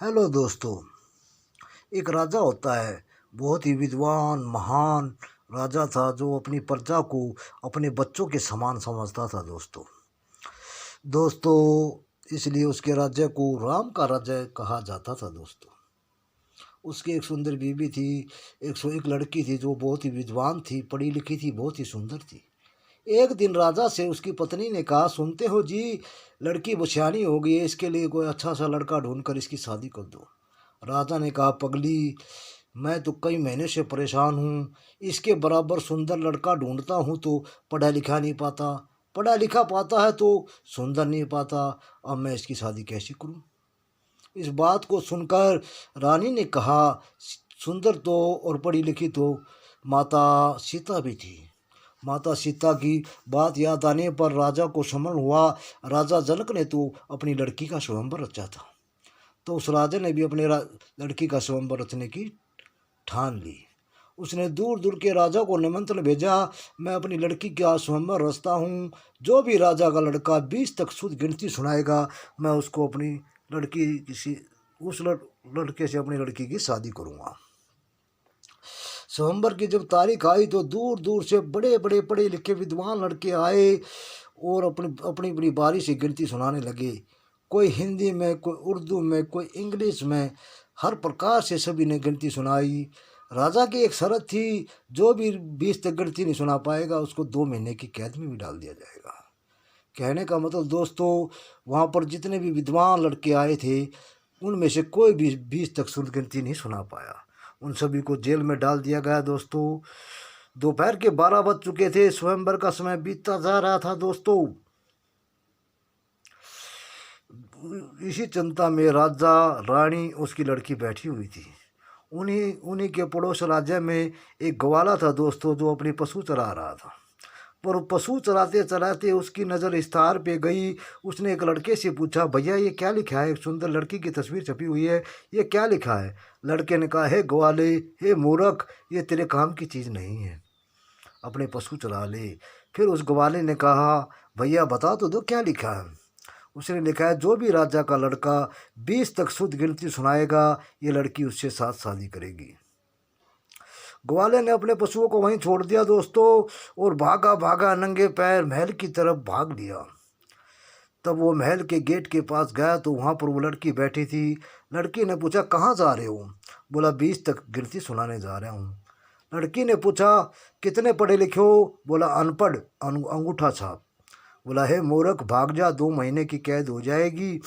Hello दोस्तों। एक राजा होता है, बहुत ही विद्वान महान राजा था जो अपनी प्रजा को अपने बच्चों के समान समझता था। दोस्तों इसलिए उसके राज्य को राम का राज्य कहा जाता था। दोस्तों उसकी एक सुंदर बीवी थी, 101 लड़की थी जो बहुत ही विद्वान थी, पढ़ी लिखी थी, बहुत ही सुंदर थी। एक दिन राजा से उसकी पत्नी ने कहा, सुनते हो जी, लड़की बुशियानी हो गई है, इसके लिए कोई अच्छा सा लड़का ढूंढकर इसकी शादी कर दो। राजा ने कहा, पगली, मैं तो कई महीने से परेशान हूँ, इसके बराबर सुंदर लड़का ढूंढता हूँ तो पढ़ा लिखा नहीं पाता, पढ़ा लिखा पाता है तो सुंदर नहीं पाता, अब मैं इसकी शादी कैसे करूँ। इस बात को सुनकर रानी ने कहा, सुंदर तो और पढ़ी लिखी तो माता सीता भी थी। माता सीता की बात याद आने पर राजा को स्मरण हुआ, राजा जनक ने तो अपनी लड़की का स्वयंवर रचा था। तो उस राजा ने भी अपने लड़की का स्वयंवर रचने की ठान ली। उसने दूर दूर के राजा को निमंत्रण भेजा, मैं अपनी लड़की का स्वयंवर रचता हूँ, जो भी राजा का लड़का 20 तक शुद्ध गिनती सुनाएगा, मैं उसको अपनी लड़की किसी उस लड़के से अपनी लड़की की शादी करूँगा। स्वयंवर की जब तारीख आई तो दूर दूर से बड़े बड़े पढ़े लिखे विद्वान लड़के आए और अपनी अपनी अपनी बारी से गिनती सुनाने लगे। कोई हिंदी में, कोई उर्दू में, कोई इंग्लिश में, हर प्रकार से सभी ने गिनती सुनाई। राजा की एक शर्त थी, जो भी 20 तक गिनती नहीं सुना पाएगा उसको 2 महीने की कैद में भी डाल दिया जाएगा। कहने का मतलब दोस्तों, वहाँ पर जितने भी विद्वान लड़के आए थे उनमें से कोई भी 20 तक शुद्ध गिनती नहीं सुना पाया। उन सभी को जेल में डाल दिया गया। दोस्तों दोपहर के 12 बज चुके थे, स्वयंवर का समय बीतता जा रहा था। दोस्तों इसी चिंता में राजा, रानी, उसकी लड़की बैठी हुई थी। उन्हीं उन्हीं के पड़ोस राज्य में एक ग्वाला था दोस्तों, जो अपनी पशु चरा रहा था। पर पशु चराते चराते उसकी नज़र इस तार पे गई। उसने एक लड़के से पूछा, भैया ये क्या लिखा है, एक सुंदर लड़की की तस्वीर छपी हुई है, ये क्या लिखा है। लड़के ने कहा, हे ग्वाले, हे मूर्ख, ये तेरे काम की चीज़ नहीं है, अपने पशु चरा ले। फिर उस ग्वाले ने कहा, भैया बता तो दो क्या लिखा है। उसने लिखा है, जो भी राजा का लड़का 20 तक शुद्ध गिनती सुनाएगा, ये लड़की उससे साथ शादी करेगी। ग्वाले ने अपने पशुओं को वहीं छोड़ दिया दोस्तों, और भागा भागा नंगे पैर महल की तरफ भाग लिया। तब वो महल के गेट के पास गया तो वहाँ पर वो लड़की बैठी थी। लड़की ने पूछा, कहाँ जा रहे हो। बोला, 20 तक गिनती सुनाने जा रहा हूँ। लड़की ने पूछा, कितने पढ़े लिखे हो। बोला, अनपढ़, अंगूठा छाप। बोला, हे मूर्ख, भाग जा, 2 महीने की कैद हो जाएगी।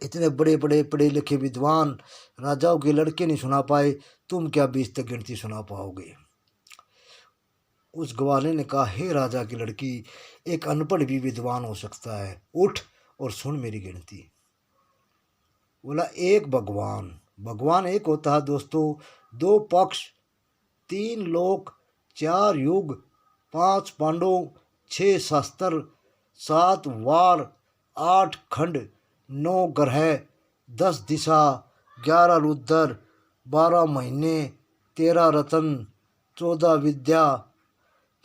इतने बड़े बड़े पढ़े लिखे विद्वान राजाओं के लड़के नहीं सुना पाए, तुम क्या 20 तक गिनती सुना पाओगे। उस ग्वाले ने कहा, हे राजा की लड़की, एक अनपढ़ भी विद्वान हो सकता है, उठ और सुन मेरी गिनती। बोला, एक भगवान, भगवान एक होता है दोस्तों, 2 पक्ष, 3 लोक, 4 युग, 5 पांडव, 6 शास्त्र, 7 वार, 8 खंड, 9 ग्रह, 10 दिशा, 11 रुद्र, 12 महीने, 13 रतन, 14 विद्या,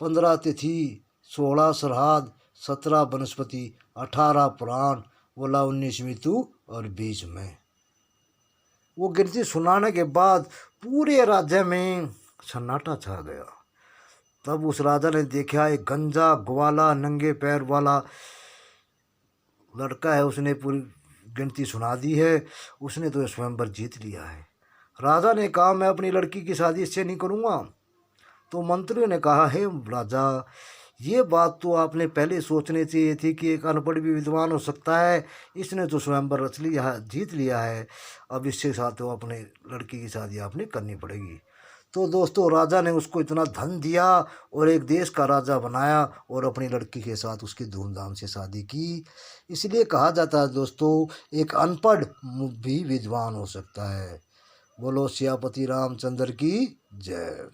15 तिथि, 16 श्राद्ध, 17 वनस्पति, 18 पुराण। बोला, 19 ऋतु और 20 में। वो गिनती सुनाने के बाद पूरे राज्य में सन्नाटा छा गया। तब उस राजा ने देखा, एक गंजा ग्वाला नंगे पैर वाला लड़का है, उसने पूरी गिनती सुना दी है, उसने तो स्वयंवर जीत लिया है। राजा ने कहा, मैं अपनी लड़की की शादी इससे नहीं करूँगा। तो मंत्रियों ने कहा, हे राजा, ये बात तो आपने पहले सोचनी चाहिए थी कि एक अनपढ़ भी विद्वान हो सकता है, इसने तो स्वयंवर रच लिया, जीत लिया है, अब इसके साथ तो अपने लड़की की शादी आपने करनी पड़ेगी। तो दोस्तों राजा ने उसको इतना धन दिया और एक देश का राजा बनाया और अपनी लड़की के साथ उसकी धूमधाम से शादी की। इसलिए कहा जाता है दोस्तों, एक अनपढ़ भी विद्वान हो सकता है। बोलो सियापति रामचंद्र की जय।